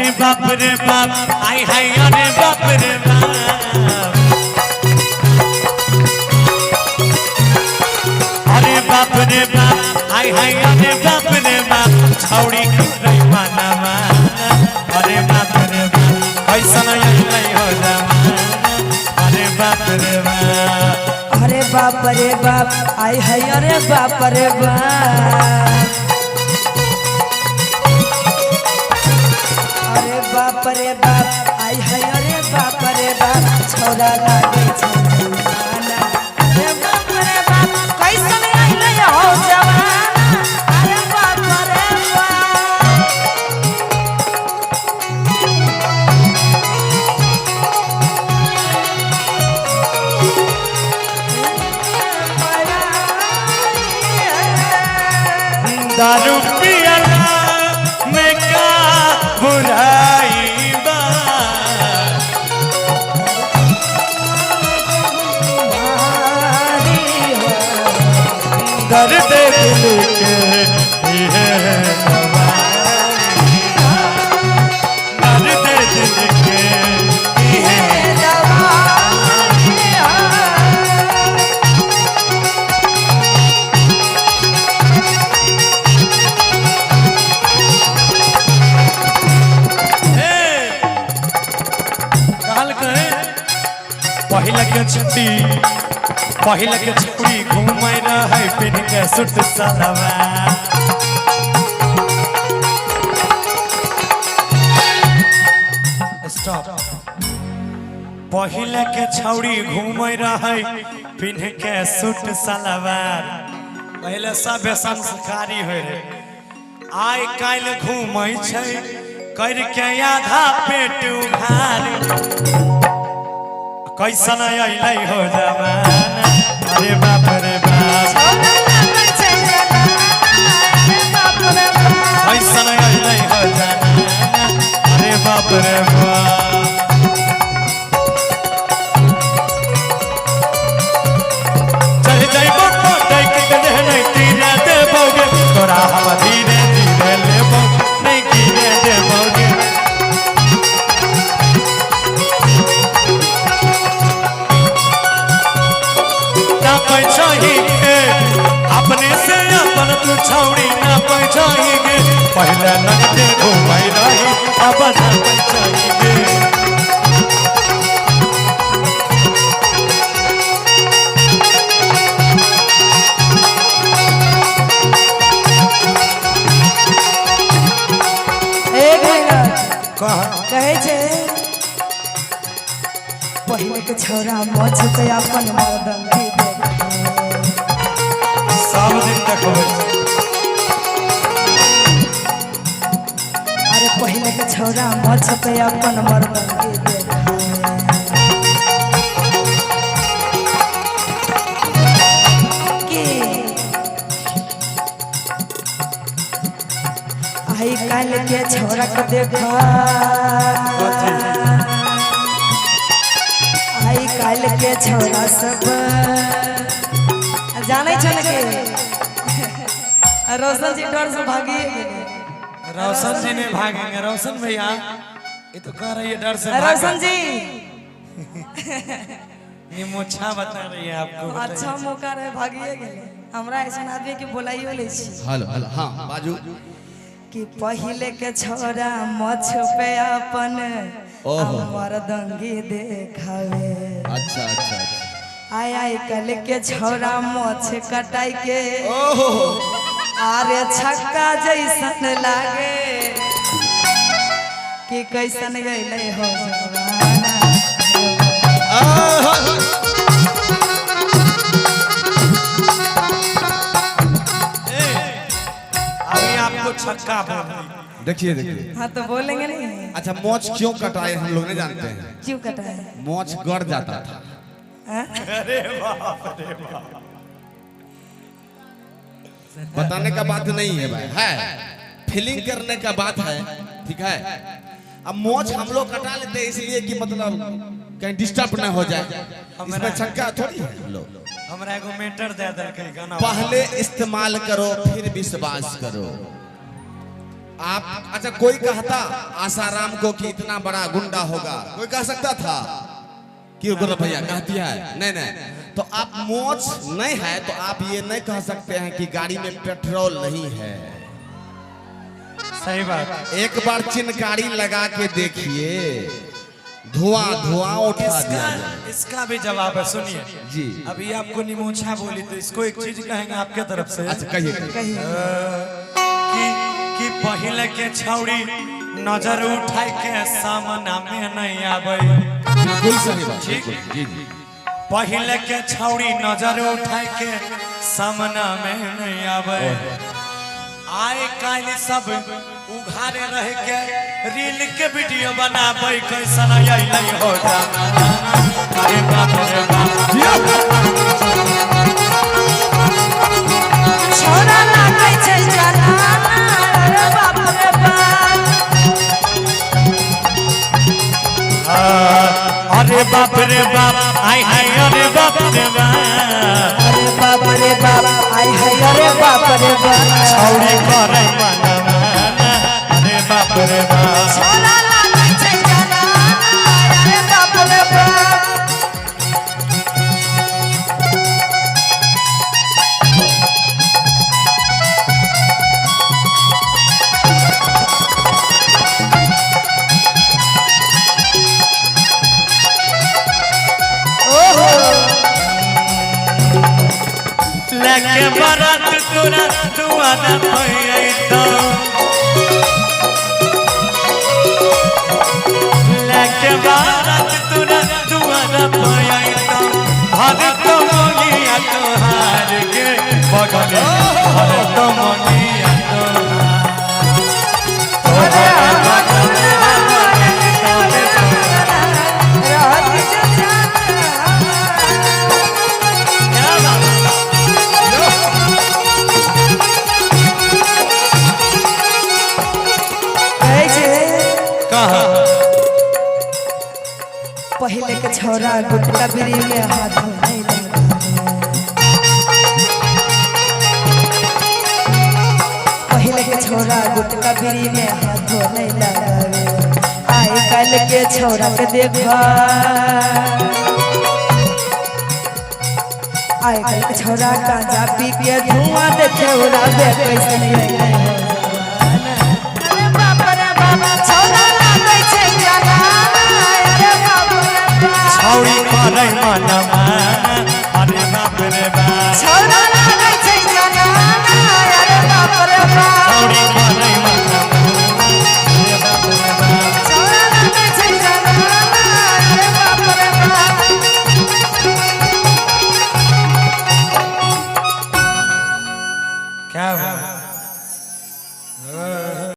अरे बाप रे बाप हाय हाय अरे बाप रे बाप अरे बाप रे बाप हाय हाय अरे बाप रे बाप छौड़ी रही माना माना अरे बाप रे बाप ऐसा नहीं हो जमाना अरे बाप रे बाप अरे बाप रे बाप आई है अरे बाप रे बाप अरे बाप रे बाप आई है अरे बाप रे बाप छोरा लागे जमाना अरे बाप रे बाप कैसन आई नहीं हो जमाना अरे बाप रे दारू पियला में का बुराई बा दर्द दिल के ये दवाई दर्द दिल के ये पहले के छुड़ी घूमै रहे पिन के सुट सलवार स्टॉप पहले के छौड़ी घूमै रहे पिन के सुट सलवार पहले सब संस्कारी होय रे आइ काल्हि घूमै छै कर के आधा पेट उघार कैसन अइलै हो जमाना अरे बाप रे बाप कैसन अइलै हो जमाना अरे बाप रे बाप चल जइबो कोटै के देह नहीं तीरे देबोगे तोरा हम धीरे धीरे लेबो नहीं गिरे देबोगे अपने से अपन तू छौड़ी ना पहचाएंगे पहले लगते घूमै रही अब ना पहचाएंगे कहे छे पहले के छोरा मोछ पे अपन मर्दन की सब दिन देखबै अरे पहले के छोरा मोछ पे अपन मर्दन की आई काल के छोरा के देखा आई काल के छोरा सब जाने चल के रोशन जी डर से भागी रोशन जी ने भागेंगे रोशन भैया ये तो कह रही है डर से रोशन जी ये मोछा बता रही है आपको अच्छा मौका रहे भागिए गेले हमरा ऐसा आदमी के बोलाइयो ले छी हेलो हेलो हां बाजू कि पहले के छोरा मछ पे अपन मर्दंगी देखावे अच्छा अच्छा आय आय कल के छोरा मोछ कटाई के आरे छक्का जैसन लागे कि कैसन गइले हो जवाना अभी आपको छक्का बोल देखिए देखिए हाँ तो बोलेंगे नहीं अच्छा मोच क्यों कटाए हम लोग नहीं जानते हैं क्यों कटाए मोच गड़ जाता था अरे बाप रे बाप बताने का बात नहीं है भाई है फीलिंग करने का बात है ठीक है अब मोच हम लोग कटा लेते हैं इसलिए कि मतलब कहीं डिस्टर्ब ना हो जाए इसमें छक्का थोड़ी है लो हमरा एगो मीटर दे दे के गाना पहले इस्तेमाल करो फिर विश्वास करो आप अच्छा कोई कहता आसाराम को कि इतना बड़ा गुंडा होगा, कोई कह सकता था कि गुरु भैया कहती है नहीं नहीं। तो आप मोच नहीं है तो आप ये नहीं कह सकते हैं कि गाड़ी में पेट्रोल नहीं है। सही बात। एक बार चिनकारी लगा के देखिए, धुआं धुआं उठा दिया जाए। इसका भी जवाब है, सुनिए जी। अभी आपको निमोछा बोली तो इसको एक चीज कहेंगे आपके तरफ से। अच्छा कहिए कि पहले के छौड़ी नजर उठाई के सामना में नहीं आवे। बिल्कुल सही बात। ठीक। जी जी। पहले के छौड़ी नजर उठाई के सामना में नहीं आवे। आए काल सब उघारे रह के रील के वीडियो बनाबे, कैसन नहीं हो जाना। अरे बाप रे बाप, छोरा लागे छै जनाना, अरे बाप रे बाप। अरे बाप रे बाप, आई हाय अरे बाप रे बाप, अरे बाप रे बाप, आई है अरे बाप रे बाप। छौड़ी करे मनमाना, अरे बाप रे बाप। छोरा लागे छै जनाना, अरे बाप रे बाप। लेके बारात तोरा दुआना पैतो, लेके बारात तोरा दुआना पैतो। हर तो मोगिया तोहार के बगले, हर तो मोगिया पहले के छोरा गुटका बीड़ी में हाथ नहीं लगावे। पहले के छोरा गुटका बीड़ी में हाथ नहीं लगावे। आए कल के छोरा के देखा, आए कल के छोरा गांजा पी के धुआं देखे उड़ावे, कैसे नहीं है। अरे बाप रे बाप, छोरा लागे छै जनाना, अरे बाप रे बाप। छौड़ी करे मनमाना,